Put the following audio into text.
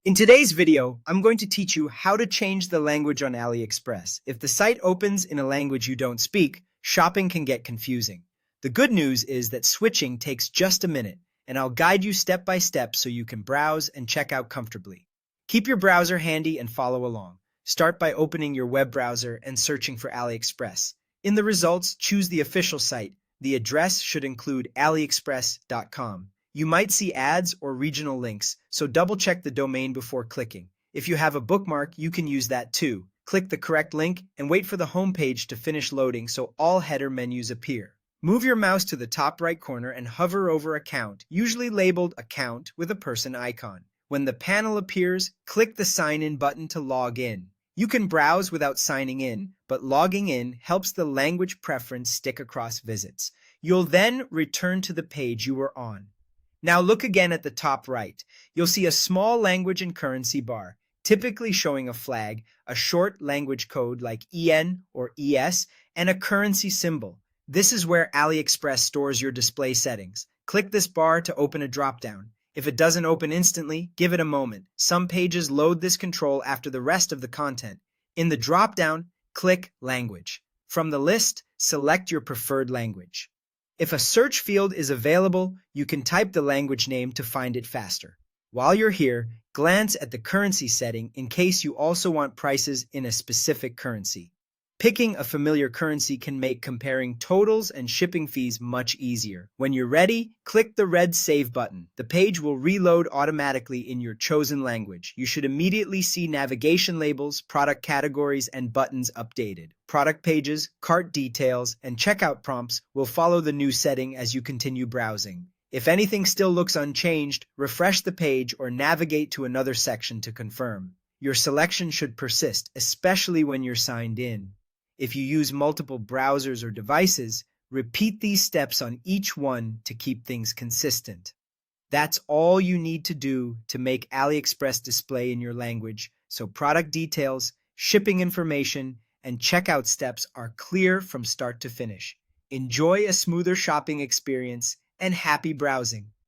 In today's video, I'm going to teach you how to change the language on AliExpress. If the site opens in a language you don't speak, shopping can get confusing. The good news is that switching takes just a minute, and I'll guide you step by step so you can browse and check out comfortably. Keep your browser handy and follow along. Start by opening your web browser and searching for AliExpress. In the results, choose the official site. The address should include aliexpress.com. You might see ads or regional links, so double-check the domain before clicking. If you have a bookmark, you can use that too. Click the correct link and wait for the home page to finish loading so all header menus appear. Move your mouse to the top right corner and hover over Account, usually labeled Account with a person icon. When the panel appears, click the Sign In button to log in. You can browse without signing in, but logging in helps the language preference stick across visits. You'll then return to the page you were on. Now look again at the top right. You'll see a small language and currency bar, typically showing a flag, a short language code like EN or ES, and a currency symbol. This is where AliExpress stores your display settings. Click this bar to open a dropdown. If it doesn't open instantly, give it a moment. Some pages load this control after the rest of the content. In the dropdown, click Language. From the list, select your preferred language. If a search field is available, you can type the language name to find it faster. While you're here, glance at the currency setting in case you also want prices in a specific currency. Picking a familiar currency can make comparing totals and shipping fees much easier. When you're ready, click the red Save button. The page will reload automatically in your chosen language. You should immediately see navigation labels, product categories, and buttons updated. Product pages, cart details, and checkout prompts will follow the new setting as you continue browsing. If anything still looks unchanged, refresh the page or navigate to another section to confirm. Your selection should persist, especially when you're signed in. If you use multiple browsers or devices, repeat these steps on each one to keep things consistent. That's all you need to do to make AliExpress display in your language, so product details, shipping information, and checkout steps are clear from start to finish. Enjoy a smoother shopping experience and happy browsing!